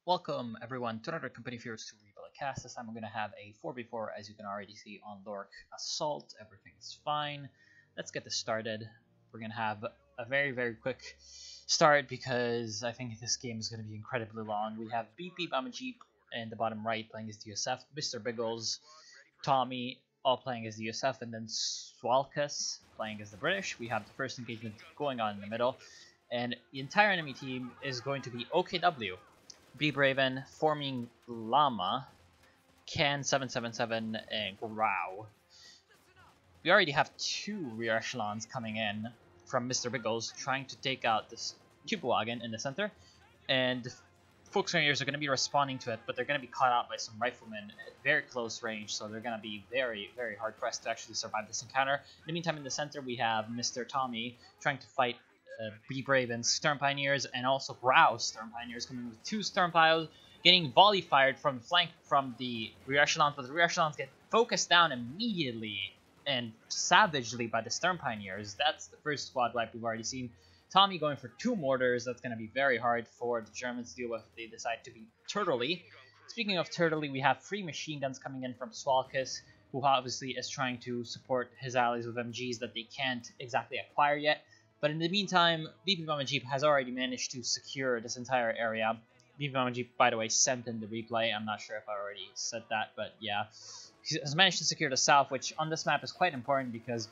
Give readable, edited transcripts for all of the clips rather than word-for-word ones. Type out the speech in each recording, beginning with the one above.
Welcome everyone to another Company Fears 2 replay cast. This time I'm going to have a 4v4 as you can already see on Lork Assault. Everything's fine. Let's get this started. We're going to have a very quick start because I think this game is going to be incredibly long. We have BP Bama Jeep in the bottom right playing as DSF, Mr. Biggles, Tommy all playing as DSF, and then Swalkus playing as the British. We have the first engagement going on in the middle, and the entire enemy team is going to be OKW. B Braven, Forming Llama, Can 777, and Grau. We already have two rear echelons coming in from Mr. Biggles trying to take out this Cube Wagon in the center, and Folksringers are going to be responding to it, but they're going to be caught out by some riflemen at very close range, so they're going to be very hard pressed to actually survive this encounter. In the meantime, in the center we have Mr. Tommy trying to fight Be Brave and Stern Pioneers, and also Grau Stern Pioneers coming with two Stern Piles, getting volley fired from the flank from the rear echelons, but the rear echelons get focused down immediately and savagely by the Stern Pioneers. That's the first squad wipe we've already seen. Tommy going for two mortars. That's going to be very hard for the Germans to deal with if they decide to be turtley. Speaking of turtley, we have 3 machine guns coming in from Swalkus, who obviously is trying to support his allies with MGs that they can't exactly acquire yet. But in the meantime, BP Mama Jeep has already managed to secure this entire area. BP Mama Jeep, by the way, sent in the replay. I'm not sure if I already said that, but yeah. He has managed to secure the south, which on this map is quite important because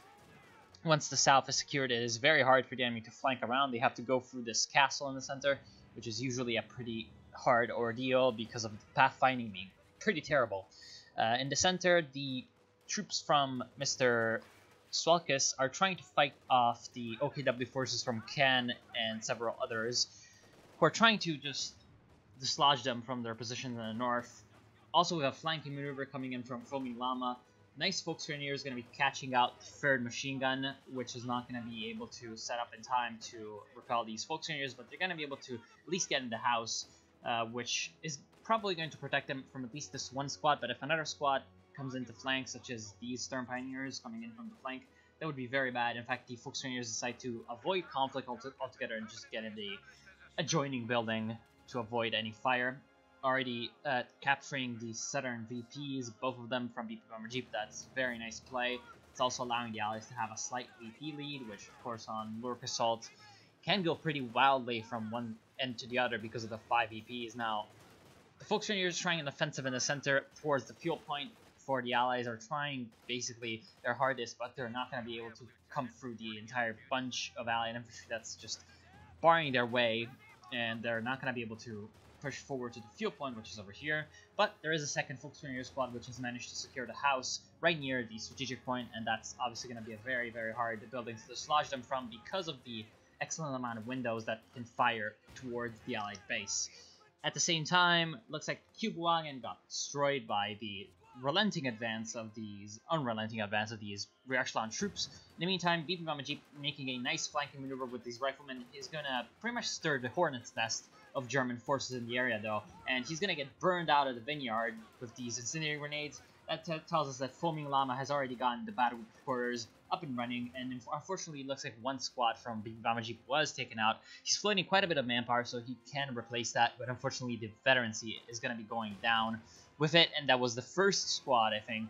once the south is secured, it is very hard for the enemy to flank around. They have to go through this castle in the center, which is usually a pretty hard ordeal because of the pathfinding being pretty terrible. In the center, the troops from Mr. Swalkus are trying to fight off the OKW forces from Can and several others, who are trying to just dislodge them from their position in the north. Also, we have flanking maneuver coming in from Foaming Llama. Nice Folksringers is going to be catching out the third machine gun, which is not going to be able to set up in time to repel these Folksringers, but they're going to be able to at least get in the house, which is probably going to protect them from at least this one squad. But if another squad comes into flank, such as these Stern Pioneers coming in from the flank, that would be very bad. In fact, the Folksringers decide to avoid conflict altogether and just get in the adjoining building to avoid any fire. Already capturing the southern VPs, both of them from BP Bomber Jeep. That's very nice play. It's also allowing the allies to have a slight VP lead, which of course on Lork Assault can go pretty wildly from one end to the other because of the 5 VPs. Now, the Folksringers trying an offensive in the center towards the fuel point for the allies are trying basically their hardest, but they're not going to be able to come through the entire bunch of allied infantry that's just barring their way, and they're not going to be able to push forward to the fuel point, which is over here. But there is a second Folksringer squad which has managed to secure the house right near the strategic point, and that's obviously going to be a very hard building to dislodge them from because of the excellent amount of windows that can fire towards the allied base. At the same time, looks like Cube Wagon got destroyed by the unrelenting advance of these rear echelon troops. In the meantime, BP Mama Jeep making a nice flanking maneuver with these riflemen is gonna pretty much stir the hornet's nest of German forces in the area though, and he's gonna get burned out of the vineyard with these incendiary grenades. That tells us that Foaming Llama has already gotten the battle quarters up and running, and unfortunately it looks like one squad from BP Mama Jeep was taken out. He's floating quite a bit of manpower, so he can replace that, but unfortunately the veterancy is gonna be going down with it, and that was the first squad, I think,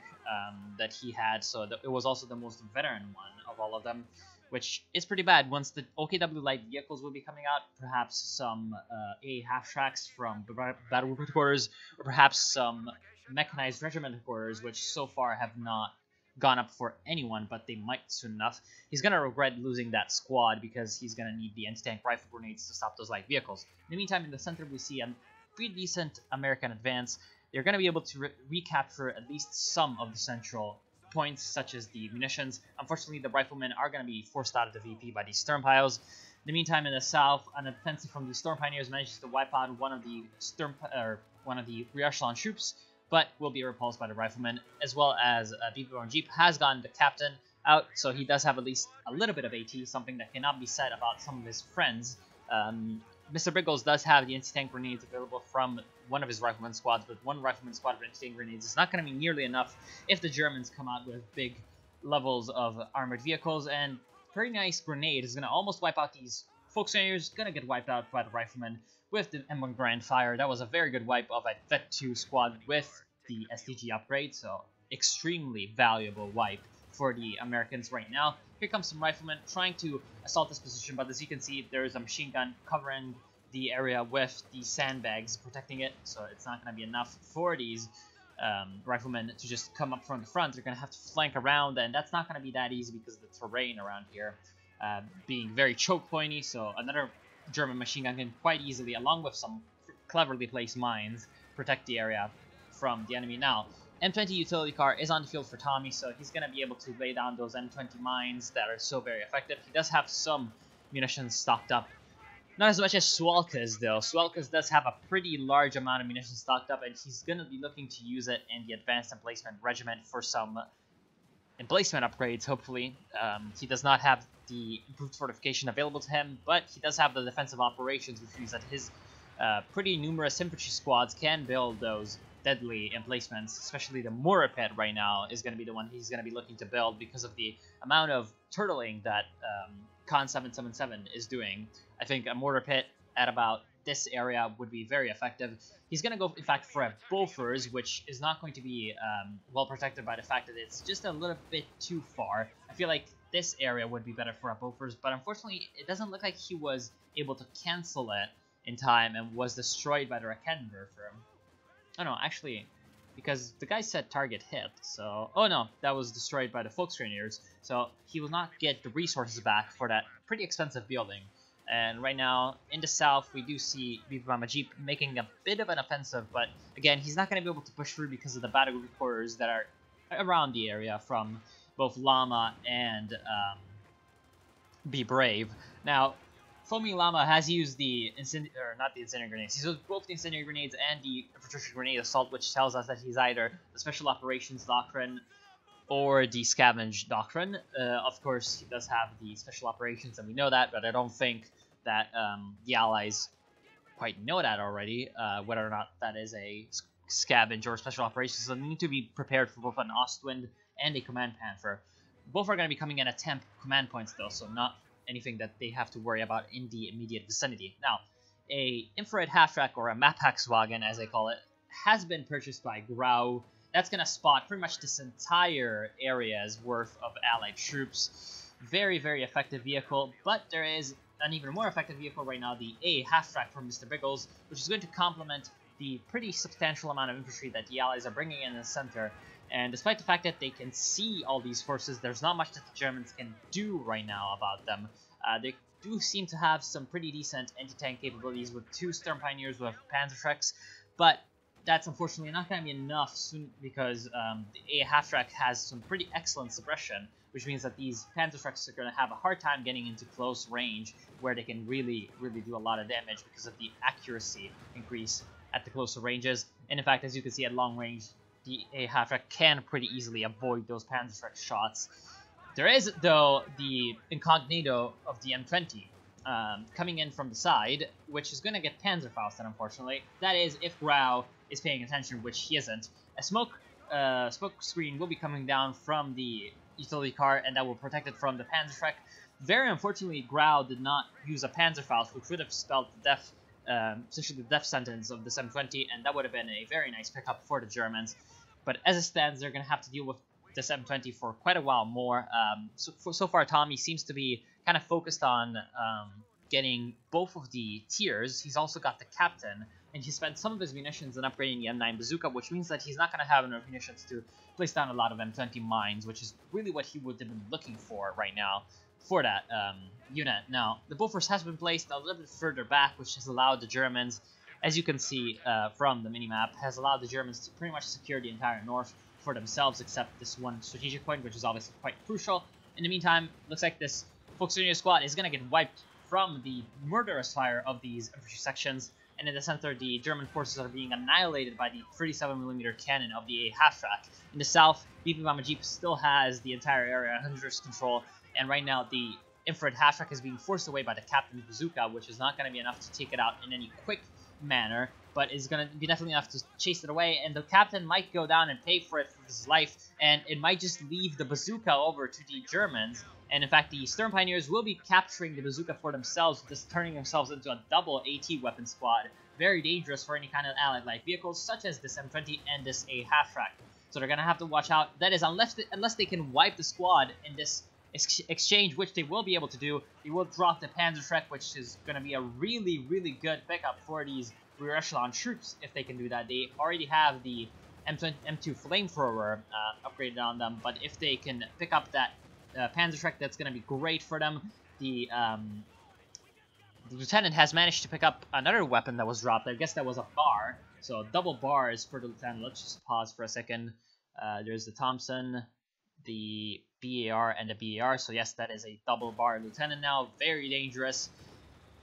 that he had, so it was also the most veteran one of all of them, which is pretty bad. Once the OKW light vehicles will be coming out, perhaps some A half-tracks from battle group headquarters, or perhaps some mechanized regiment headquarters, which so far have not gone up for anyone, but they might soon enough. He's going to regret losing that squad because he's going to need the anti-tank rifle grenades to stop those light vehicles. In the meantime, in the center, we see a pretty decent American advance. They're going to be able to recapture at least some of the central points, such as the munitions. Unfortunately, the riflemen are going to be forced out of the VP by these Stern Piles. In the meantime, in the south, an offensive from the Storm Pioneers manages to wipe out one of the rear echelon troops, but will be repulsed by the riflemen, as well as BP Bomber Jeep has gotten the captain out, so he does have at least a little bit of AT, something that cannot be said about some of his friends. Mr. Biggles does have the anti-tank grenades available from one of his rifleman squads, but one rifleman squad of anti-tank grenades is not going to be nearly enough if the Germans come out with big levels of armored vehicles, and pretty nice grenade is going to almost wipe out these Volkswagen's gonna get wiped out by the Riflemen with the M1 Grand Fire. That was a very good wipe of a Vet 2 squad with the STG upgrade, so extremely valuable wipe for the Americans right now. Here comes some Riflemen trying to assault this position, but as you can see, there is a machine gun covering the area with the sandbags protecting it, so it's not going to be enough for these Riflemen to just come up from the front. They're going to have to flank around, and that's not going to be that easy because of the terrain around here being very choke pointy, so another German machine gun can quite easily, along with some cleverly placed mines, protect the area from the enemy. Now, M20 utility car is on the field for Tommy, so he's going to be able to lay down those M20 mines that are so very effective. He does have some munitions stocked up. Not as much as Sualkes, though. Sualkes does have a pretty large amount of munitions stocked up, and he's going to be looking to use it in the Advanced Emplacement Regiment for some emplacement upgrades, hopefully. He does not have the improved fortification available to him, but he does have the defensive operations, which means that his pretty numerous infantry squads can build those deadly emplacements, especially the mortar pit right now is going to be the one he's going to be looking to build because of the amount of turtling that Con 777 is doing. I think a mortar pit at about this area would be very effective. He's going to go, in fact, for a Bofors, which is not going to be well protected by the fact that it's just a little bit too far. I feel like this area would be better for a Bofors, but unfortunately, it doesn't look like he was able to cancel it in time and was destroyed by the Raketenwerfer. Oh no, actually, because the guy said target hit, so... Oh no, that was destroyed by the Volkswageners, so he will not get the resources back for that pretty expensive building. And right now, in the south, we do see BP Majip making a bit of an offensive, but again, he's not going to be able to push through because of the battle quarters that are around the area from both Llama and Be Brave. Now, Foamy Llama has used the not the incendiary grenades. He's used both the incendiary grenades and the infiltration grenade assault, which tells us that he's either the special operations doctrine or the scavenge doctrine. Of course, he does have the special operations, and we know that, but I don't think that the allies quite know that already, whether or not that is a scavenge or special operations. So they need to be prepared for both an Ostwind and a Command Panther. Both are going to be coming in at temp command points, though, so not anything that they have to worry about in the immediate vicinity. Now, a infrared half-track, or a Mapaxwagen as they call it, has been purchased by Grau. That's going to spot pretty much this entire area's worth of allied troops. Very, very effective vehicle, but there is an even more effective vehicle right now, the A half-track from Mr. Biggles, which is going to complement the pretty substantial amount of infantry that the allies are bringing in the center. And despite the fact that they can see all these forces, there's not much that the Germans can do right now about them. They do seem to have some pretty decent anti-tank capabilities with 2 Sturm Pioneers with Panzerschrecks, but that's unfortunately not going to be enough soon because the A half-track has some pretty excellent suppression, which means that these Panzerschrecks are going to have a hard time getting into close range where they can really, really do a lot of damage because of the accuracy increase at the closer ranges. And in fact, as you can see at long range, the A half-track can pretty easily avoid those Panzerschreck shots. There is, though, the Incognito of the M20 coming in from the side, which is going to get Panzerfausted, unfortunately. That is, if Grau is paying attention, which he isn't. A smoke screen will be coming down from the utility car, and that will protect it from the Panzerschreck. Very unfortunately, Grau did not use a Panzerfaust, which would have spelled the death, essentially the death sentence of this M20, and that would have been a very nice pickup for the Germans. But as it stands, they're going to have to deal with this M20 for quite a while more. So far, Tommy seems to be kind of focused on getting both of the tiers. He's also got the captain, and he spent some of his munitions in upgrading the M9 bazooka, which means that he's not going to have enough munitions to place down a lot of M20 mines, which is really what he would have been looking for right now for that unit. Now, the Bofors has been placed a little bit further back, which has allowed the Germans, as you can see from the minimap, has allowed the Germans to pretty much secure the entire north for themselves, except this one strategic point, which is obviously quite crucial. In the meantime, looks like this Volkswagen squad is going to get wiped from the murderous fire of these infantry sections, and in the center, the German forces are being annihilated by the 37mm cannon of the A half-track. In the south, BP Mamajip still has the entire area under his control, and right now the infrared half-track is being forced away by the captain's bazooka, which is not going to be enough to take it out in any quick manner, but is going to be definitely enough to chase it away, and the captain might go down and pay for it with his life, and it might just leave the bazooka over to the Germans, And in fact, the Stern Pioneers will be capturing the bazooka for themselves, just turning themselves into a double AT weapon squad. Very dangerous for any kind of allied light vehicles, such as this M20 and this A half-track. So they're going to have to watch out. That is, unless they can wipe the squad in this exchange, which they will be able to do, they will drop the Panzerschreck, which is going to be a really, really good pickup for these rear echelon troops if they can do that. They already have the M2 flamethrower upgraded on them, but if they can pick up that Panzerschreck, that's going to be great for them. The lieutenant has managed to pick up another weapon that was dropped. I guess that was a bar. So double bars for the lieutenant. Let's just pause for a second. There's the Thompson, the BAR, and the BAR. So yes, that is a double bar lieutenant now. Very dangerous.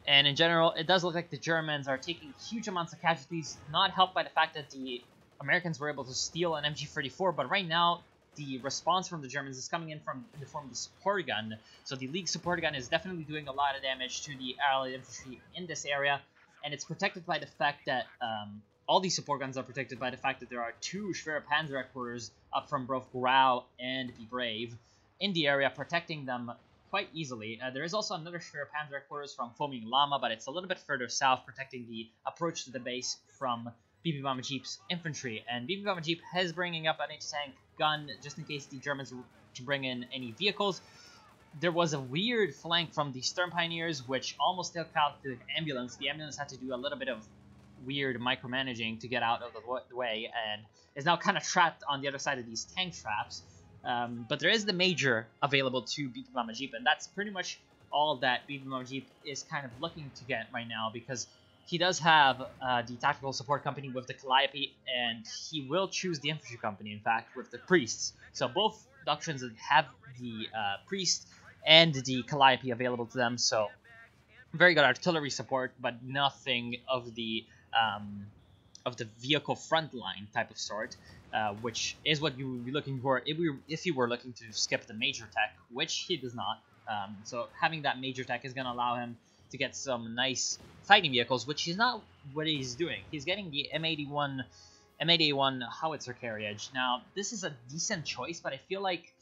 And in general, it does look like the Germans are taking huge amounts of casualties, not helped by the fact that the Americans were able to steal an MG34, but right now, the response from the Germans is coming in the form of the support gun. So the League support gun is definitely doing a lot of damage to the Allied infantry in this area, and it's protected by the fact that all these support guns are protected by the fact that there are 2 Schwere Panzer headquarters up from both Grau and Be Brave in the area, protecting them quite easily. There is also another Schwere Panzer headquarters from Foaming Llama, but it's a little bit further south, protecting the approach to the base from BP Bomber Jeep's infantry. And BP Bomber Jeep is bringing up an anti-tank gun just in case the Germans were to bring in any vehicles. There was a weird flank from the Stern Pioneers, which almost took out the ambulance. The ambulance had to do a little bit of weird micromanaging to get out of the way, and is now kind of trapped on the other side of these tank traps. But there is the Major available to BP Bomber Jeep, and that's pretty much all that BP Bomber Jeep is kind of looking to get right now, because he does have the Tactical Support Company with the Calliope, and he will choose the Infantry Company, in fact, with the Priests. So both doctrines have the Priest and the Calliope available to them, so very good artillery support, but nothing of the vehicle frontline type of sort, which is what you would be looking for if you were looking to skip the Major Tech, which he does not. So having that Major Tech is going to allow him to get some nice fighting vehicles, which is not what he's doing. He's getting the M81 howitzer carriage. Now, this is a decent choice, but I feel like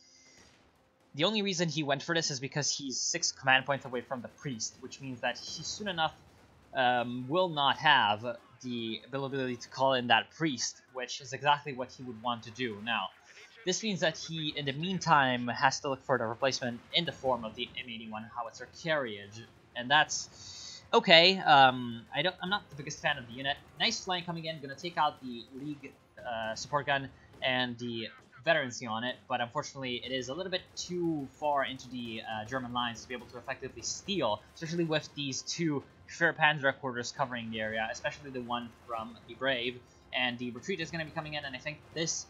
the only reason he went for this is because he's 6 command points away from the Priest, which means that he soon enough will not have the ability to call in that Priest, which is exactly what he would want to do. Now, this means that he, in the meantime, has to look for the replacement in the form of the M81 howitzer carriage, and that's okay. I'm not the biggest fan of the unit. Nice flank coming in, gonna take out the League support gun and the veterancy on it, but unfortunately it is a little bit too far into the German lines to be able to effectively steal, especially with these 2 Schwere Panzer headquarters covering the area, especially the one from the Brave. And the retreat is going to be coming in, and I think this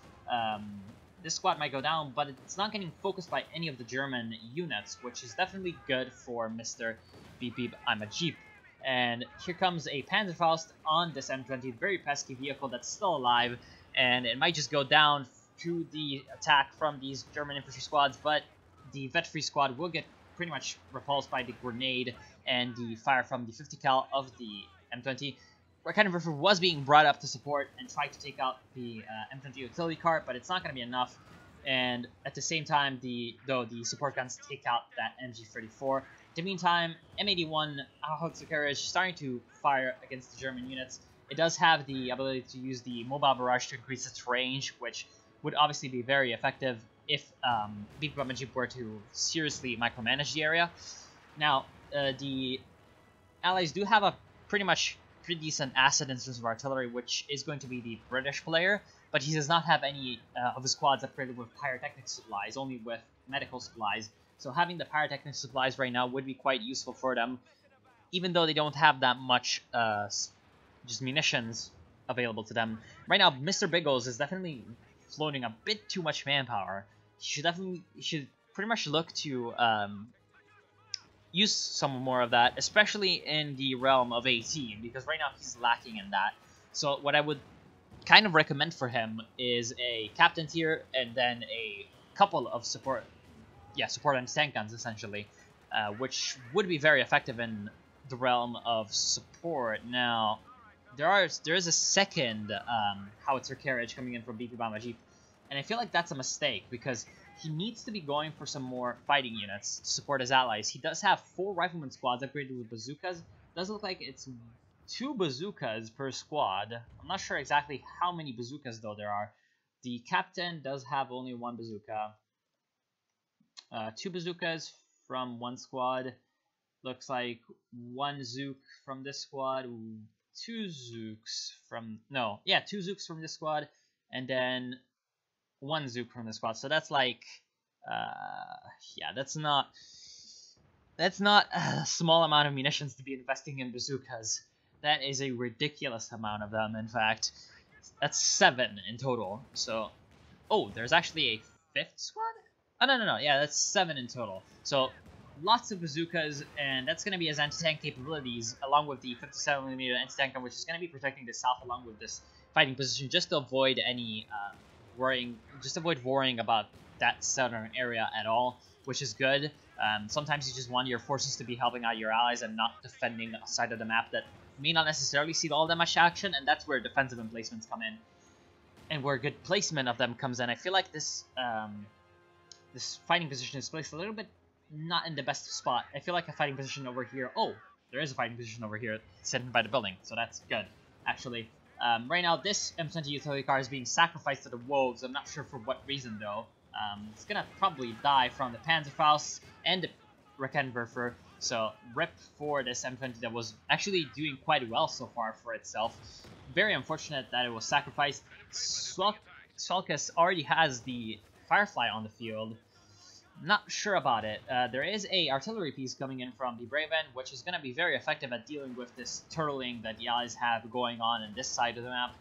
this squad might go down, but it's not getting focused by any of the German units, which is definitely good for Mr. BP I'm a Jeep. And here comes a Panzerfaust on this M20, very pesky vehicle that's still alive, and it might just go down to the attack from these German infantry squads, but the vet-free squad will get pretty much repulsed by the grenade and the fire from the 50 cal of the M20. Raketenwerfer was being brought up to support and try to take out the M20 utility cart, but it's not going to be enough. And at the same time, the support guns take out that MG34. In the meantime, M81 howitzer carriage starting to fire against the German units. It does have the ability to use the mobile barrage to increase its range, which would obviously be very effective if BP Bomber Jeep were to seriously micromanage the area. Now, the Allies do have a pretty decent asset in terms of artillery, which is going to be the British player, but he does not have any of his squads upgraded with pyrotechnic supplies, only with medical supplies. So having the pyrotechnic supplies right now would be quite useful for them, even though they don't have that much just munitions available to them. Right now, Mr. Biggles is definitely floating a bit too much manpower. He should pretty much look to use some more of that, especially in the realm of AT, because right now he's lacking in that. So what I would kind of recommend for him is a captain tier and then a couple of support and tank guns essentially, which would be very effective in the realm of support. Now, there is a second howitzer carriage coming in from BP Bomber Jeep, and I feel like that's a mistake because he needs to be going for some more fighting units to support his allies. He does have 4 rifleman squads upgraded with bazookas. Does look like it's 2 bazookas per squad. I'm not sure exactly how many bazookas though there are. The captain does have only 1 bazooka. 2 bazookas from 1 squad. Looks like 1 Zook from this squad. 2 Zooks from... No, yeah, 2 Zooks from this squad. And then 1 Zook from this squad. So that's like... yeah, that's not a small amount of munitions to be investing in bazookas. That is a ridiculous amount of them, in fact. That's 7 in total. So, oh, there's actually a 5th squad? Oh, no. Yeah, that's 7 in total. So, lots of bazookas, and that's going to be his anti-tank capabilities, along with the 57mm anti-tank gun, which is going to be protecting the south along with this fighting position, just to avoid any worrying about that southern area at all, which is good. Sometimes you just want your forces to be helping out your allies and not defending a side of the map that may not necessarily see all that much action, and that's where defensive emplacements come in, and where good placement of them comes in. I feel like this this fighting position is placed a little bit not in the best spot. I feel like a fighting position over here. Oh, there is a fighting position over here sitting by the building, so that's good, actually. Right now, this M20 utility car is being sacrificed to the wolves. I'm not sure for what reason, though. It's gonna probably die from the Panzerfaust and the Raketenwerfer. So, rip for this M20 that was actually doing quite well so far for itself. Very unfortunate that it was sacrificed. Sulcus already has the Firefly on the field. Not sure about it. There is a artillery piece coming in from the Braven, which is going to be very effective at dealing with this turtling that the allies have going on this side of the map.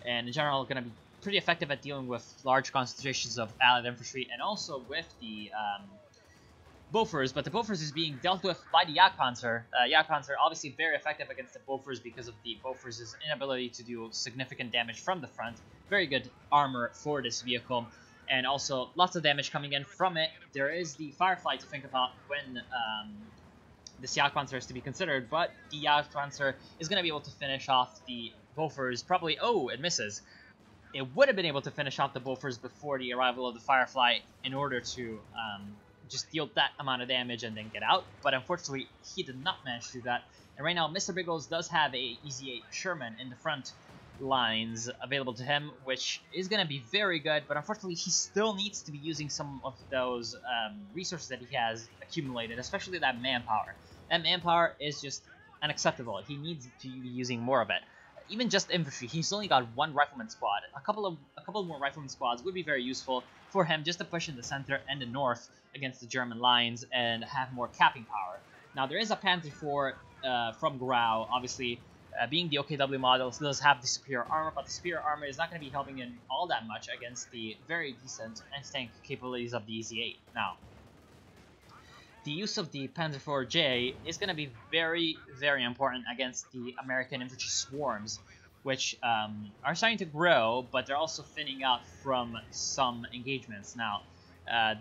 And in general, going to be pretty effective at dealing with large concentrations of allied infantry, and also with the Bofors, but the Bofors is being dealt with by the Jagdpanzer. Jagdpanzer obviously very effective against the Bofors because of the Bofors' inability to do significant damage from the front. Very good armor for this vehicle, and also lots of damage coming in from it. There is the Firefly to think about when this Jagdpanzer is to be considered, but the Jagdpanzer is going to be able to finish off the Bofors. Probably, oh, it misses. It would have been able to finish off the Bofors before the arrival of the Firefly in order to just deal that amount of damage and then get out, but unfortunately he did not manage to do that. And right now Mr. Biggles does have a EZ-8 Sherman in the front lines available to him, which is going to be very good, but unfortunately he still needs to be using some of those resources that he has accumulated, especially that manpower. That manpower is just unacceptable. He needs to be using more of it. Even just infantry, he's only got 1 rifleman squad. A couple more rifleman squads would be very useful for him just to push in the center and the north against the German lines and have more capping power. Now there is a Panzer IV from Grau, obviously being the OKW model does have the superior armor, but the superior armor is not going to be helping in all that much against the very decent anti-tank capabilities of the EZ-8. Now, the use of the Panzer IV-J is going to be very, very important against the American infantry swarms, which are starting to grow, but they're also thinning out from some engagements. Now,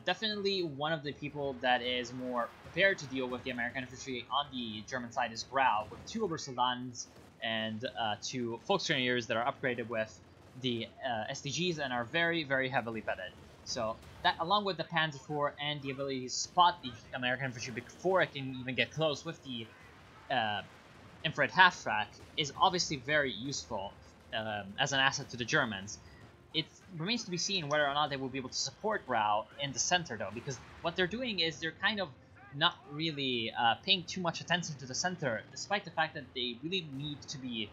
definitely one of the people that is more prepared to deal with the American infantry on the German side is Grau, with 2 Obersoldans and 2 Volkstraineers that are upgraded with the SDGs and are very, very heavily vetted. So that, along with the Panzer IV and the ability to spot the American infantry before it can even get close with the infrared half-track, is obviously very useful as an asset to the Germans. It remains to be seen whether or not they will be able to support Grau in the center, though, because what they're doing is they're kind of not really paying too much attention to the center, despite the fact that they really need to be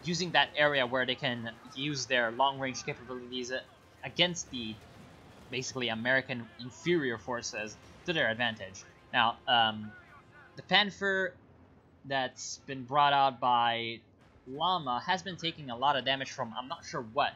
using that area where they can use their long-range capabilities against the basically American inferior forces to their advantage. Now, the Panther that's been brought out by Llama has been taking a lot of damage from I'm not sure what,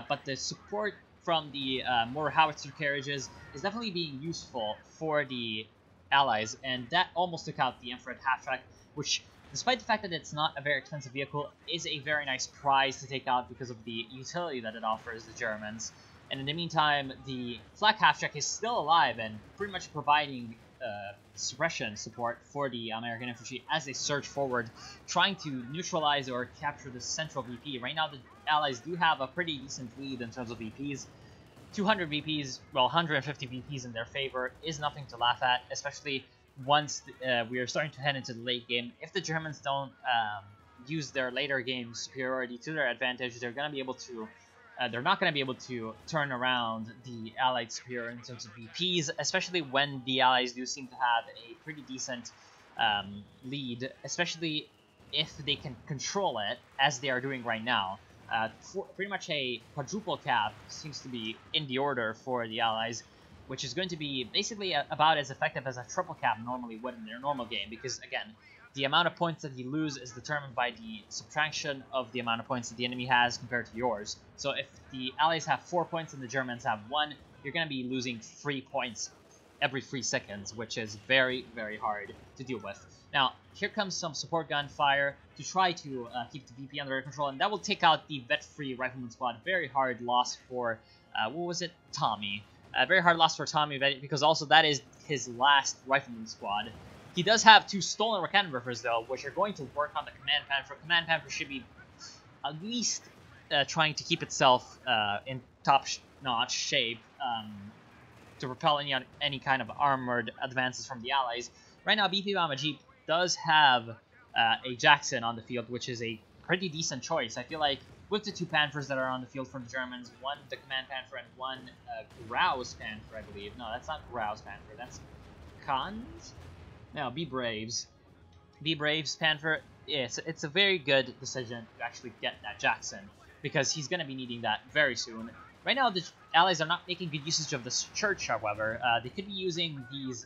but the support from the more howitzer carriages is definitely being useful for the Allies, and that almost took out the infrared half-track, which, despite the fact that it's not a very expensive vehicle, is a very nice prize to take out because of the utility that it offers the Germans. And in the meantime, the flak half-track is still alive and pretty much providing suppression support for the American infantry as they surge forward, trying to neutralize or capture the central VP. Right now, the Allies do have a pretty decent lead in terms of VPs, 200 VPs, well, 150 VPs in their favor is nothing to laugh at, especially once we are starting to head into the late game. If the Germans don't use their later game superiority to their advantage, they're going to be able to they're not going to be able to turn around the Allied superior in terms of VPs, especially when the Allies do seem to have a pretty decent lead, especially if they can control it, as they are doing right now. Pretty much a quadruple cap seems to be in the order for the Allies, which is going to be basically about as effective as a triple cap normally would in their normal game, because, again, the amount of points that you lose is determined by the subtraction of the amount of points that the enemy has compared to yours. So if the Allies have 4 points and the Germans have 1, you're going to be losing 3 points every 3 seconds, which is very, very hard to deal with. Now, here comes some support gun fire to try to keep the VP under control, and that will take out the vet-free Rifleman squad. Very hard loss for, what was it? Tommy. Very hard loss for Tommy, because also that is his last Rifleman squad. He does have 2 stolen cannon riffers, though, which are going to work on the Command Panther. Command Panther should be at least trying to keep itself in top-notch shape to repel any kind of armored advances from the Allies. Right now, BP Bomber Jeep does have a Jackson on the field, which is a pretty decent choice. I feel like with the 2 Panthers that are on the field for the Germans, one the Command Panther and one Grouse Panther, I believe. No, that's not Grouse Panther. That's Khans? No, Be Braves. Be Braves Panther. Yeah, it's a very good decision to actually get that Jackson, because he's going to be needing that very soon. Right now, the Allies are not making good usage of this church, however. They could be using these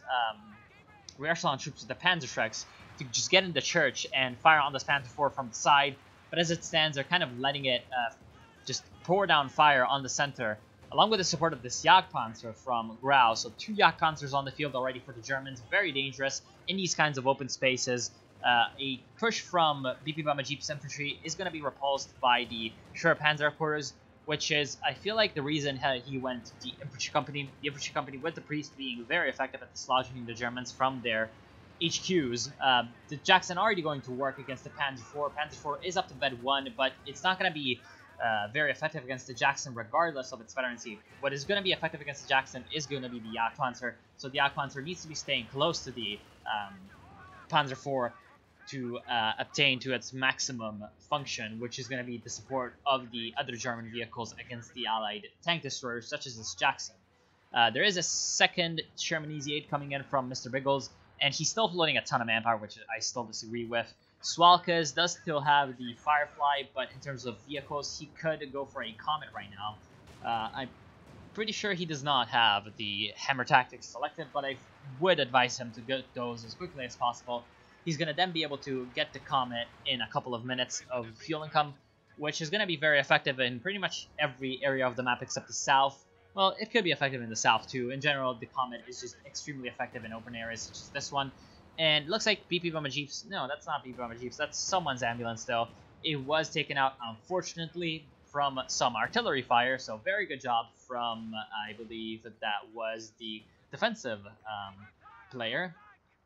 rear echelon troops with the Panzerschrecks to just get in the church and fire on this Panther IV from the side. But as it stands, they're kind of letting it just pour down fire on the center, along with the support of this Jagdpanzer from Grau. So 2 Jagdpanzers on the field already for the Germans. Very dangerous in these kinds of open spaces. A push from BP Bomber Jeep's infantry is going to be repulsed by the Sure Panzer Quarters, which is, I feel like, the reason he went the infantry company. The infantry company with the priest being very effective at dislodging the Germans from their HQs. The Jackson already going to work against the Panzer IV. Panzer IV is up to bed 1, but it's not going to be very effective against the Jackson regardless of its veterancy. What is going to be effective against the Jackson is going to be the Jagdpanzer. So the Jagdpanzer needs to be staying close to the Panzer IV to obtain to its maximum function, which is going to be the support of the other German vehicles against the Allied tank destroyers, such as this Jackson. There is a second Sherman Easy-8 coming in from Mr. Biggles, and he's still floating a ton of manpower, which I still disagree with. Swalkas does still have the Firefly, but in terms of vehicles, he could go for a Comet right now. I'm pretty sure he does not have the Hammer Tactics selected, but I would advise him to get those as quickly as possible. He's going to then be able to get the Comet in a couple of minutes of fuel income, which is going to be very effective in pretty much every area of the map except the south. Well, it could be effective in the south too. In general, the Comet is just extremely effective in open areas such as this one. And it looks like BP Bomber Jeeps. No, that's not BP Bomber Jeeps. That's someone's ambulance though. It was taken out, unfortunately, from some artillery fire. So very good job from, I believe that was the defensive player,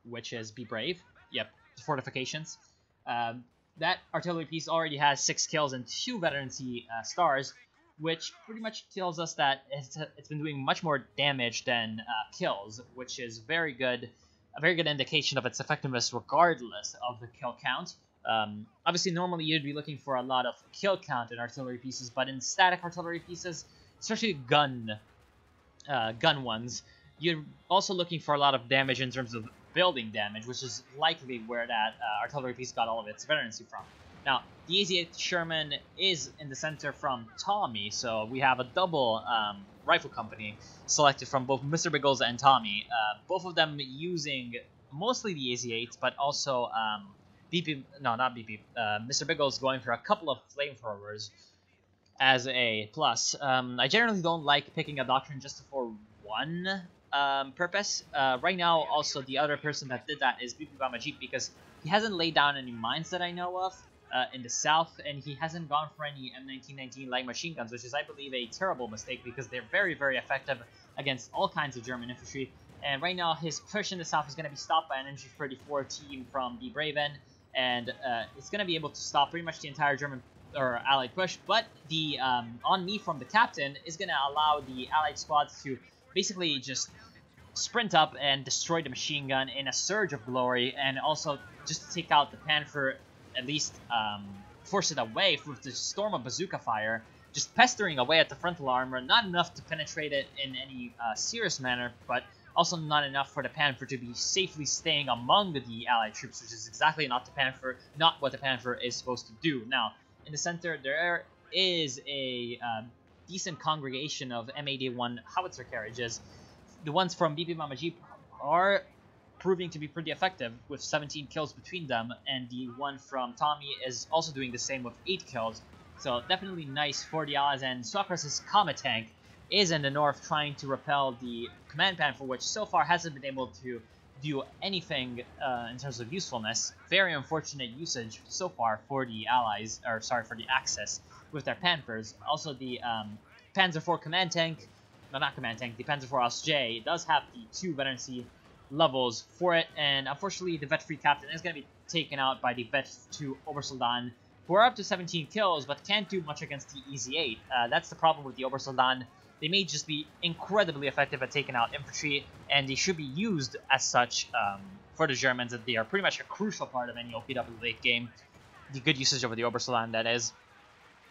which is Be Brave. Yep, fortifications. That artillery piece already has 6 kills and 2 veterancy stars, which pretty much tells us that it's been doing much more damage than kills, which is very good. A very good indication of its effectiveness regardless of the kill count. Obviously, normally you'd be looking for a lot of kill count in artillery pieces, but in static artillery pieces, especially gun ones, you're also looking for a lot of damage in terms of building damage, which is likely where that artillery piece got all of its veterancy from. Now, the Easy-8 Sherman is in the center from Tommy, so we have a double rifle company selected from both Mr. Biggles and Tommy. Both of them using mostly the Easy-8s, but also Mr. Biggles going for a couple of flamethrowers as a plus. I generally don't like picking a doctrine just for one purpose. Right now, also, the other person that did that is BP Bomber Jeep, because he hasn't laid down any mines that I know of in the south, and he hasn't gone for any M1919 light machine guns, which is, I believe, a terrible mistake, because they're very, very effective against all kinds of German infantry. And right now, his push in the south is going to be stopped by an MG34 team from the Braven, and it's going to be able to stop pretty much the entire German or allied push, but the on me from the captain is going to allow the allied squads to basically just sprint up and destroy the machine gun in a surge of glory, and also just take out the Panther, at least force it away with the storm of bazooka fire, just pestering away at the frontal armor, not enough to penetrate it in any serious manner, but also not enough for the Panther to be safely staying among the allied troops, which is exactly not what the Panther is supposed to do. Now, in the center, there is a decent congregation of M81 howitzer carriages. The ones from BP Mama Jeep are proving to be pretty effective with 17 kills between them, and the one from Tommy is also doing the same with 8 kills. So definitely nice for the allies, and Socrates' Comet Tank is in the north trying to repel the Command Panther, which so far hasn't been able to do anything in terms of usefulness. Very unfortunate usage so far for the allies, or sorry, for the Axis with their Panthers. Also the Panzer IV Command Tank, no, not Command Tank, the Panzer IV SJ does have the 2 veterancy levels for it, and unfortunately the Vet 3 Captain is going to be taken out by the Vet 2 Obersoldan, who are up to 17 kills, but can't do much against the EZ-8. That's the problem with the Obersoldan. They may just be incredibly effective at taking out infantry, and they should be used as such for the Germans, that they are pretty much a crucial part of any OPW late game. The good usage over the Obersoldan, that is.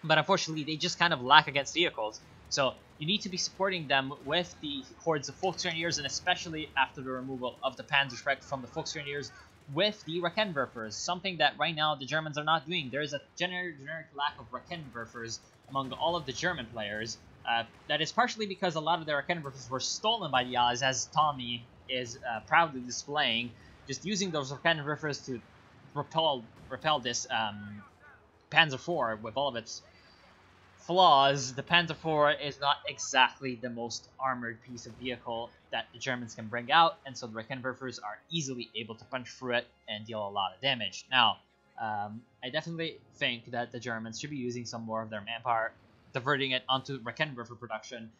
But unfortunately, they just kind of lack against vehicles. So you need to be supporting them with the hordes of Volksgrenadiers, and especially after the removal of the Panzerschreck from the Volksgrenadiers, with the Raketenwerfers, something that right now the Germans are not doing. There is a generic lack of Raketenwerfers among all of the German players. That is partially because a lot of the Raketenwerfers were stolen by the Allies, as Tommy is proudly displaying, just using those Raketenwerfers to repel this Panzer IV with all of its flaws. The Panzer IV is not exactly the most armored piece of vehicle that the Germans can bring out, and so the Raketenwerfers are easily able to punch through it and deal a lot of damage. Now, I definitely think that the Germans should be using some more of their manpower, diverting it onto Raketenwerfer production,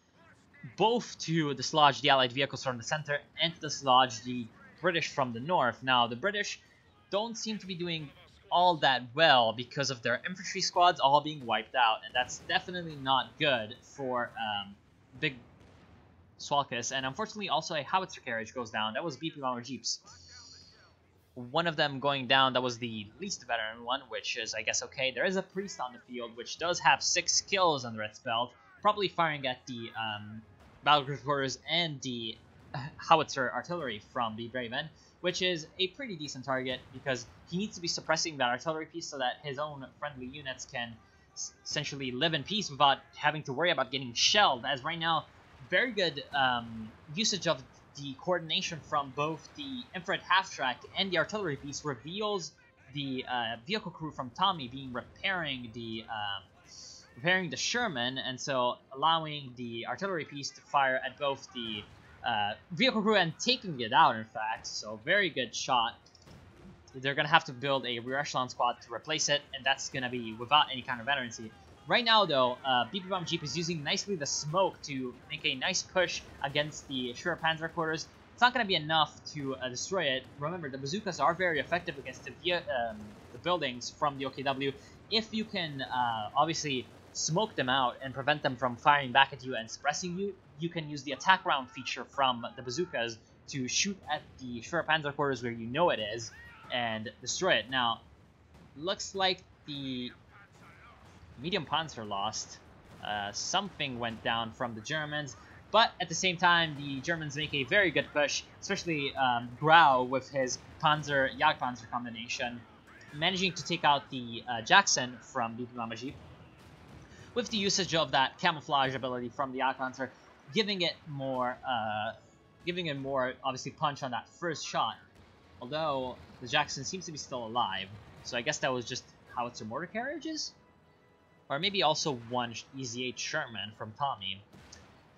both to dislodge the Allied vehicles from the center and to dislodge the British from the north. Now, the British don't seem to be doing all that well because of their infantry squads all being wiped out, and that's definitely not good for Big Swalkus. And unfortunately, also a howitzer carriage goes down. That was BP Bomber Jeeps. One of them going down, that was the least veteran one, which is, I guess, okay. There is a priest on the field, which does have 6 kills under its belt, probably firing at the battlecruiser quarters and the howitzer artillery from the Braven, which is a pretty decent target because he needs to be suppressing that artillery piece so that his own friendly units can essentially live in peace without having to worry about getting shelled, as right now, very good usage of the coordination from both the infrared half-track and the artillery piece reveals the vehicle crew from Tommy being repairing the Sherman, and so allowing the artillery piece to fire at both the vehicle crew and taking it out, in fact. So very good shot. They're going to have to build a rear echelon squad to replace it, and that's going to be without any kind of veterancy. Right now, though, BP Bomb Jeep is using nicely the smoke to make a nice push against the Schwer Panzer quarters. It's not going to be enough to destroy it. Remember, the bazookas are very effective against the buildings from the OKW. If you can, obviously, smoke them out and prevent them from firing back at you and suppressing you, you can use the attack round feature from the bazookas to shoot at the Schwer Panzer quarters where you know it is and destroy it. Now, looks like the medium Panzer lost. Something went down from the Germans, but at the same time, the Germans make a very good push, especially Grau with his Jagdpanzer combination, managing to take out the Jackson from BP Mama Jeep, with the usage of that camouflage ability from the Jagdpanzer, giving it more obviously punch on that first shot. Although the Jackson seems to be still alive, so I guess that was just howitzer mortar carriages? Or maybe also one EZ-8 Sherman from Tommy,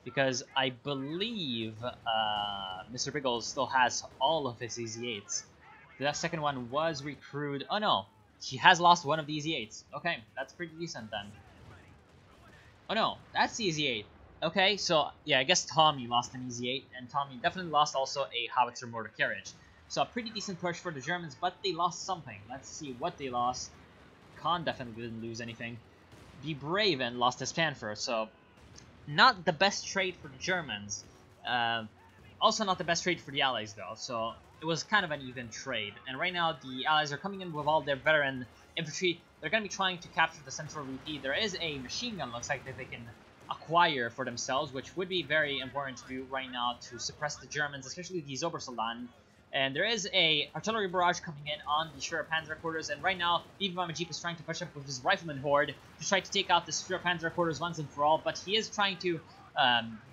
because I believe Mr. Biggles still has all of his EZ-8s. That second one was recruited. Oh no, he has lost one of the EZ-8s. Okay, that's pretty decent then. Oh no, that's the EZ-8. Okay, so yeah, I guess Tommy lost an EZ-8, and Tommy definitely lost also a howitzer mortar carriage. So a pretty decent push for the Germans, but they lost something. Let's see what they lost. Khan definitely didn't lose anything. Be Brave and lost his Panther, so not the best trade for the Germans. Also not the best trade for the Allies though, so it was kind of an even trade. And right now the Allies are coming in with all their veteran infantry. They're going to be trying to capture the central VP. There is a machine gun, looks like, that they can acquire for themselves, which would be very important to do right now to suppress the Germans, especially the Obersoldaten. And there is a artillery barrage coming in on the Schwerer Panzer quarters, and right now Bibi Jeep is trying to push up with his rifleman horde to try to take out the Schwerer Panzer quarters once and for all, but he is trying to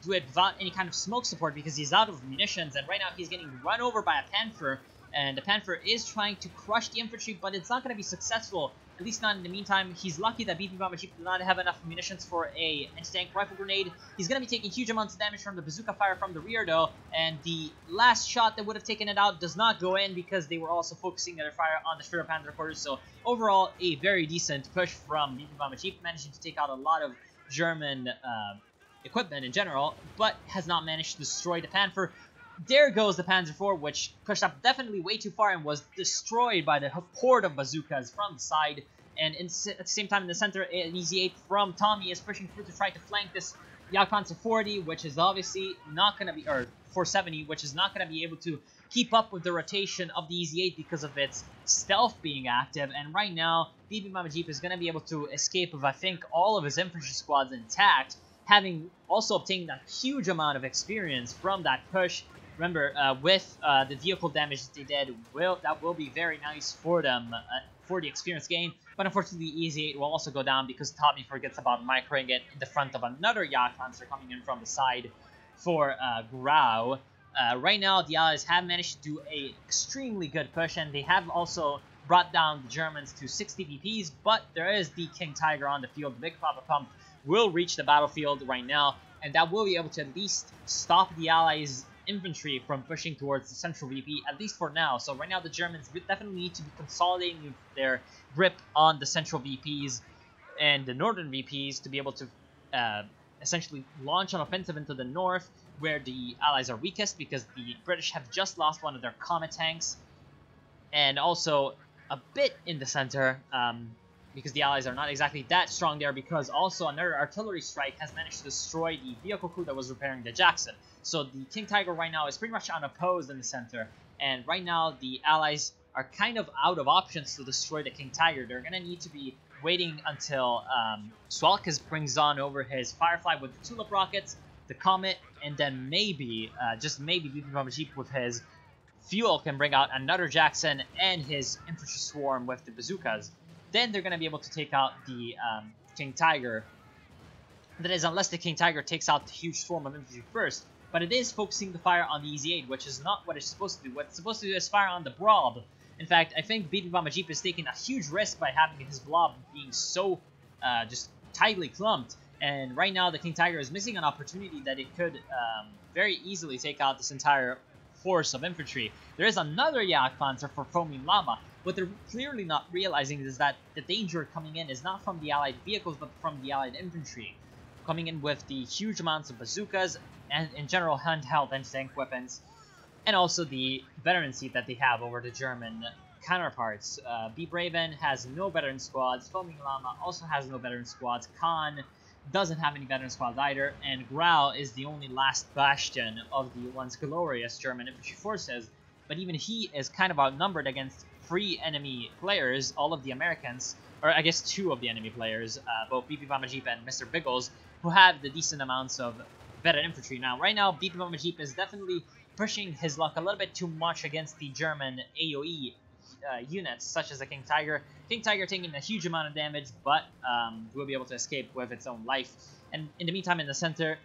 do it without any kind of smoke support because he's out of munitions, and right now he's getting run over by a Panther, and the Panther is trying to crush the infantry, but it's not going to be successful, at least not in the meantime. He's lucky that Bibi Jeep did not have enough munitions for a anti-tank rifle grenade. He's going to be taking huge amounts of damage from the bazooka fire from the rear though, and the last shot that would have taken it out does not go in because they were also focusing their fire on the Schwerer Panzer quarters. So overall, a very decent push from Bibi Jeep, managing to take out a lot of German equipment in general, but has not managed to destroy the Panther. There goes the Panzer IV, which pushed up definitely way too far and was destroyed by the horde of bazookas from the side. And at the same time in the center, an Easy-8 from Tommy is pushing through to try to flank this Jagdpanzer 40, which is obviously not going to be, or 470, which is not going to be able to keep up with the rotation of the Easy-8 because of its stealth being active. And right now, Bibi Jeep is going to be able to escape with, I think, all of his infantry squads intact, having also obtained a huge amount of experience from that push. Remember, with the vehicle damage that they did, that will be very nice for them for the experience gain. But unfortunately, the Easy-8 will also go down because Tommy forgets about microing it in the front of another Jagdpanzer coming in from the side for Grau. Right now, the Allies have managed to do an extremely good push, and they have also brought down the Germans to 60 VPs, but there is the King Tiger on the field. The Big Papa Pump will reach the battlefield right now, and that will be able to at least stop the Allies' infantry from pushing towards the central VP, at least for now. So right now the Germans definitely need to be consolidating their grip on the central VPs and the northern VPs to be able to essentially launch an offensive into the north, where the Allies are weakest, because the British have just lost one of their Comet tanks, and also a bit in the center, because the Allies are not exactly that strong there, because also another artillery strike has managed to destroy the vehicle crew that was repairing the Jackson. So the King Tiger right now is pretty much unopposed in the center, and right now the Allies are kind of out of options to destroy the King Tiger. They're going to need to be waiting until Swalkes brings on over his Firefly with the Tulip rockets, the Comet, and then maybe, just maybe, Bibi Jeep with his fuel can bring out another Jackson and his infantry swarm with the bazookas. Then they're going to be able to take out the King Tiger. That is, unless the King Tiger takes out the huge swarm of infantry first. But it is focusing the fire on the Easy-8, which is not what it's supposed to do. What it's supposed to do is fire on the Blob. In fact, I think Bibi Jeep is taking a huge risk by having his Blob being so just tightly clumped. And right now, the King Tiger is missing an opportunity that it could very easily take out this entire force of infantry. There is another Jagdpanzer for Foaming Llama. What they're clearly not realizing is that the danger coming in is not from the Allied vehicles, but from the Allied infantry, coming in with the huge amounts of bazookas and in general handheld anti-tank weapons, and also the veterancy that they have over the German counterparts. Be Braven has no veteran squads, Foaming Llama also has no veteran squads, Khan doesn't have any veteran squads either, and Grau is the only last bastion of the once glorious German infantry forces, but even he is kind of outnumbered against 3 enemy players, all of the Americans, or I guess 2 of the enemy players, both Bibi Jeep and Mr. Biggles, who have the decent amounts of veteran infantry. Now, right now, Bibi Jeep is definitely pushing his luck a little bit too much against the German AoE units, such as the King Tiger. King Tiger taking a huge amount of damage, but will be able to escape with its own life. And in the meantime, in the center,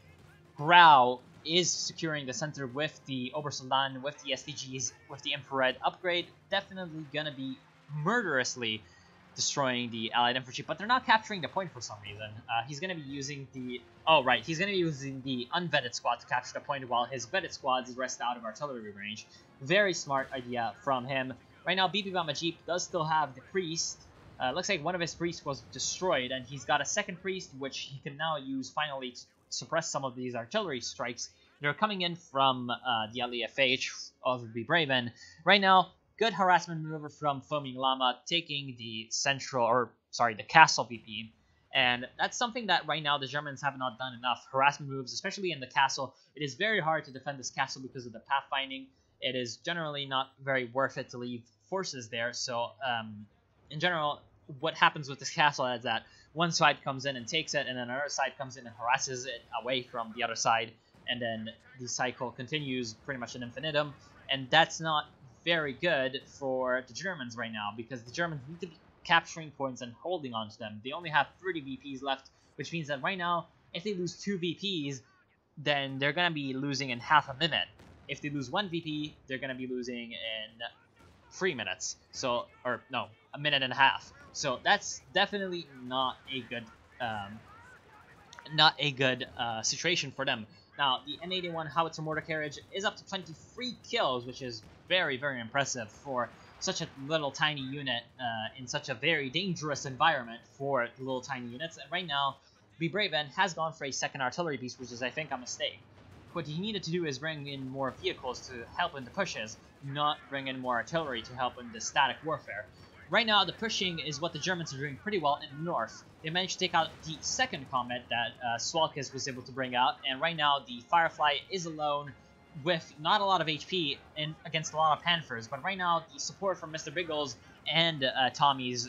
Grau is securing the center with the Obersoldaten, with the SDGs, with the Infrared upgrade. Definitely gonna be murderously destroying the Allied infantry, but they're not capturing the point for some reason. He's gonna be using the... Oh, right, he's gonna be using the unvetted squad to capture the point while his vetted squads rest out of artillery range. Very smart idea from him. Right now, Bibi Jeep does still have the priest. Looks like one of his priests was destroyed, and he's got a second priest, which he can now use finally to suppress some of these artillery strikes. They're coming in from the LEFH of Be Braven. Right now, good harassment maneuver from Foaming Llama, taking the central, or sorry, the castle VP. And that's something that right now the Germans have not done enough. Harassment moves, especially in the castle. It is very hard to defend this castle because of the pathfinding. It is generally not very worth it to leave forces there. So in general, what happens with this castle is that one side comes in and takes it, and then another side comes in and harasses it away from the other side, and then the cycle continues pretty much an infinitum. And that's not very good for the Germans right now, because the Germans need to be capturing points and holding on to them. They only have 30 VPs left, which means that right now, if they lose 2 VPs, then they're going to be losing in half a minute. If they lose 1 VP, they're going to be losing in 3 minutes. So, or no, a minute and a half. So that's definitely not a good situation for them. Now, the N81 Howitzer Mortar Carriage is up to 23 kills, which is very, very impressive for such a little tiny unit in such a very dangerous environment for the little tiny units. And right now, B. Braven has gone for a second artillery piece, which is, I think, a mistake. What he needed to do is bring in more vehicles to help in the pushes, not bring in more artillery to help in the static warfare. Right now, the pushing is what the Germans are doing pretty well in the north. They managed to take out the second comet that Swalkes was able to bring out, and right now the Firefly is alone with not a lot of HP against a lot of Panthers, but right now the support from Mr. Biggles and Tommy's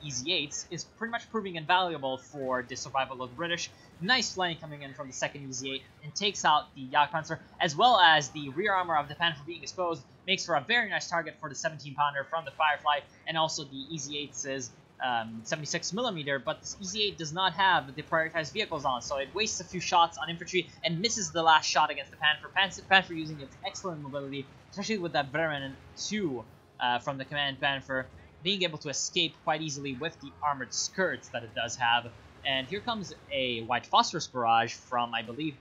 Easy 8s is pretty much proving invaluable for the survival of the British. Nice flank coming in from the second Easy 8 and takes out the Jagdpanzer, as well as the rear armor of the Panther being exposed, makes for a very nice target for the 17-pounder from the Firefly, and also the Easy 8's 76mm, but this Easy 8 does not have the prioritized vehicles on, so it wastes a few shots on infantry and misses the last shot against the Panther. Panther using its excellent mobility, especially with that Veteran 2 from the Command Panther, being able to escape quite easily with the armored skirts that it does have. And here comes a White Phosphorus Barrage from, I believe,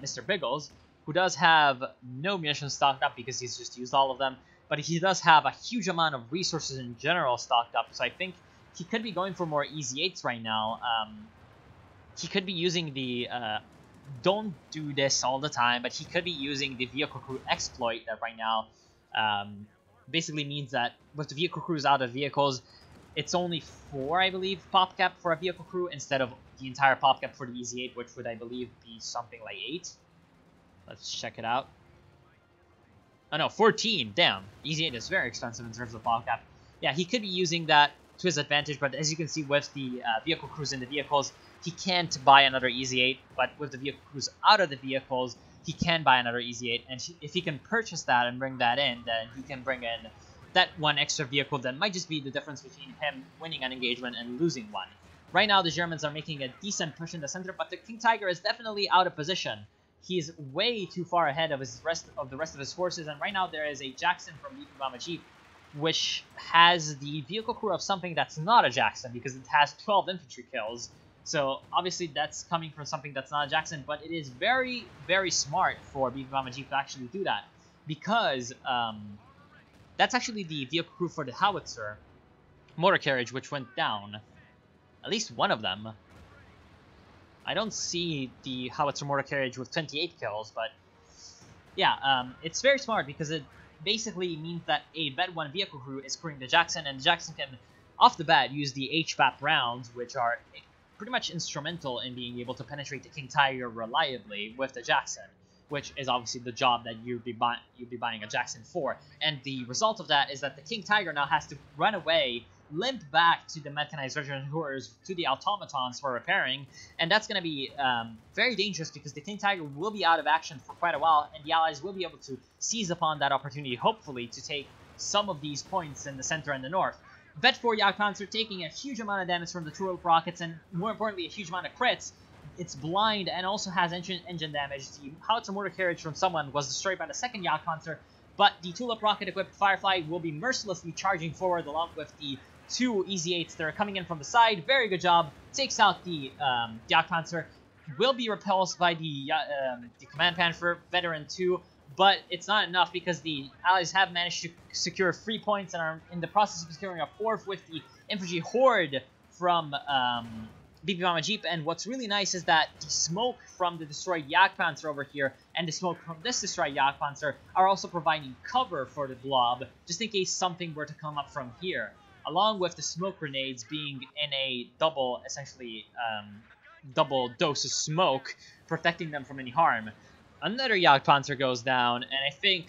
Mr. Biggles, who does have no munitions stocked up because he's just used all of them, but he does have a huge amount of resources in general stocked up, so I think he could be going for more Easy 8s right now. He could be using the, don't do this all the time, but he could be using the Vehicle Crew exploit that right now basically means that with the Vehicle Crews out of vehicles, it's only 4, I believe, pop cap for a Vehicle Crew instead of the entire pop cap for the Easy 8, which would, I believe, be something like 8. Let's check it out. Oh no, 14, damn. Easy 8 is very expensive in terms of pop cap. Yeah, he could be using that to his advantage, but as you can see with the Vehicle Crews in the vehicles, he can't buy another Easy 8, but with the Vehicle Crews out of the vehicles, he can buy another Easy 8, and if he can purchase that and bring that in, then he can bring in that one extra vehicle that might just be the difference between him winning an engagement and losing one. Right now, the Germans are making a decent push in the center, but the King Tiger is definitely out of position. He's way too far ahead of the rest of his forces, and right now there is a Jackson from BP Bomber Jeep, which has the Vehicle Crew of something that's not a Jackson, because it has 12 infantry kills. So obviously that's coming from something that's not a Jackson, but it is very, very smart for BP Bomber Jeep to actually do that, because that's actually the Vehicle Crew for the Howitzer Mortar Carriage, which went down. At least one of them. I don't see the Howitzer Mortar Carriage with 28 kills, but yeah, it's very smart because it basically means that a Ved 1 Vehicle Crew is crewing the Jackson, and the Jackson can, off the bat, use the HVAP rounds, which are pretty much instrumental in being able to penetrate the King Tiger reliably with the Jackson, which is obviously the job that you'd be buying a Jackson for. And the result of that is that the King Tiger now has to run away, limp back to the mechanized regimenters, to the automatons for repairing, and that's going to be very dangerous because the King Tiger will be out of action for quite a while, and the Allies will be able to seize upon that opportunity, hopefully, to take some of these points in the center and the north. Vet 4 Jagdpanzer taking a huge amount of damage from the tulip rockets, and more importantly, a huge amount of crits. It's blind and also has engine damage. The Howitzer Mortar Carriage from someone was destroyed by the second Jagdpanzer, but the tulip rocket-equipped Firefly will be mercilessly charging forward along with the 2 Easy 8s that are coming in from the side. Very good job. Takes out the Jagdpanzer. Will be repulsed by the Command Panther Veteran 2, but it's not enough because the Allies have managed to secure 3 points and are in the process of securing a 4th with the Infantry Horde from BP Bomber Jeep. And what's really nice is that the smoke from the destroyed Jagdpanzer over here and the smoke from this destroyed Jagdpanzer are also providing cover for the blob, just in case something were to come up from here. along with the smoke grenades being in a double, essentially double dose of smoke, protecting them from any harm. Another Jagdpanzer goes down, and I think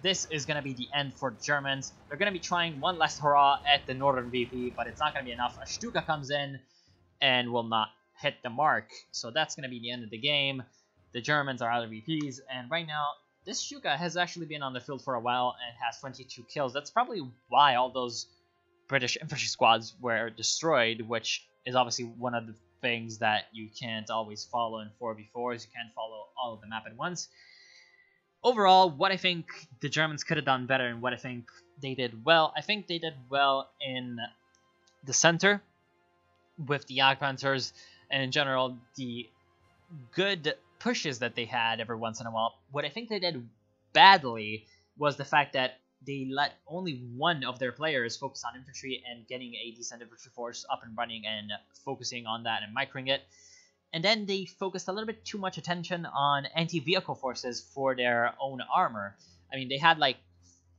this is going to be the end for the Germans. They're going to be trying one last hurrah at the northern VP, but it's not going to be enough. A Stuka comes in and will not hit the mark, so that's going to be the end of the game. The Germans are out of VPs, and right now, this Stuka has actually been on the field for a while and has 22 kills. That's probably why all those British infantry squads were destroyed, which is obviously one of the things that you can't always follow in 4v4s. You can't follow all of the map at once. Overall, what I think the Germans could have done better and what I think they did well, I think they did well in the center with the Jagdpanzers and in general the good pushes that they had every once in a while. What I think they did badly was the fact that they let only one of their players focus on infantry and getting a decent infantry force up and running and focusing on that and microing it. And then they focused a little bit too much attention on anti-vehicle forces for their own armor. I mean, they had like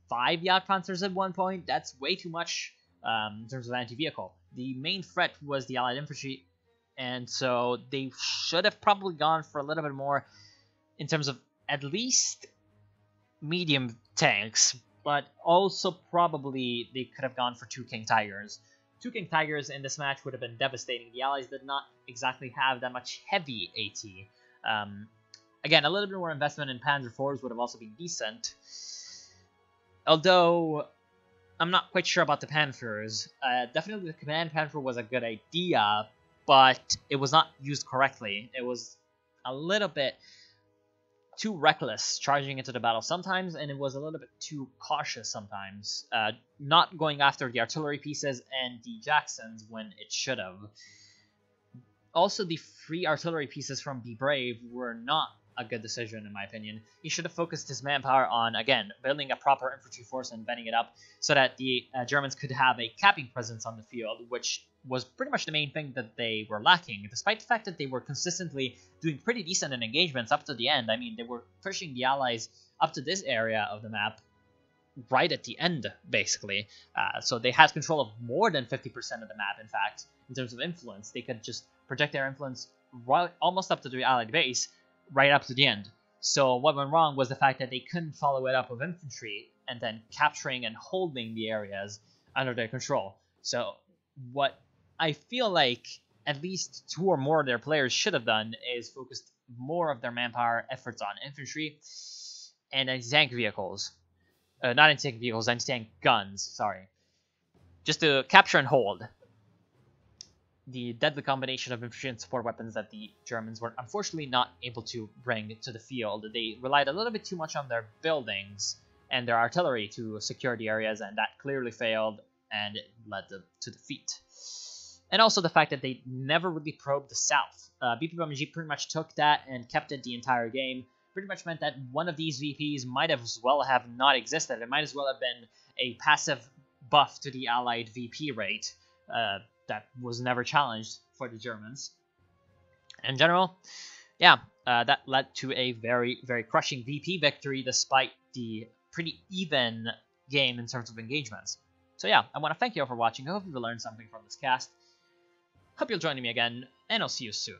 5 Jagdpanzers at one point. That's way too much in terms of anti-vehicle. The main threat was the Allied infantry, and so they should have probably gone for a little bit more in terms of at least medium tanks, but also probably they could have gone for 2 King Tigers. 2 King Tigers in this match would have been devastating. The Allies did not exactly have that much heavy AT. Again, a little bit more investment in Panzer IVs would have also been decent. Although, I'm not quite sure about the Panthers. Definitely the Command Panther was a good idea, but it was not used correctly. It was a little bit too reckless charging into the battle sometimes, and it was a little bit too cautious sometimes, not going after the artillery pieces and the Jacksons when it should have. Also, the 3 artillery pieces from Be Brave were not a good decision in my opinion. He should have focused his manpower on, again, building a proper infantry force and bending it up so that the Germans could have a capping presence on the field, which was pretty much the main thing that they were lacking, despite the fact that they were consistently doing pretty decent in engagements up to the end. I mean, they were pushing the Allies up to this area of the map right at the end, basically. So they had control of more than 50% of the map, in fact, in terms of influence. They could just project their influence right, almost up to the Allied base, right up to the end. So what went wrong was the fact that they couldn't follow it up with infantry and then capturing and holding the areas under their control. So what I feel like at least 2 or more of their players should have done is focused more of their manpower efforts on infantry and anti-tank vehicles. Not anti-tank vehicles, anti-tank guns, sorry. Just to capture and hold the deadly combination of infantry and support weapons that the Germans were unfortunately not able to bring to the field. They relied a little bit too much on their buildings and their artillery to secure the areas, and that clearly failed and it led to defeat. And also the fact that they never really probed the south. BPMG pretty much took that and kept it the entire game. Pretty much meant that one of these VPs might as well have not existed. It might as well have been a passive buff to the Allied VP rate that was never challenged for the Germans. In general, yeah, that led to a very, very crushing VP victory despite the pretty even game in terms of engagements. So yeah, I want to thank you all for watching. I hope you learned something from this cast. Hope you'll join me again, and I'll see you soon.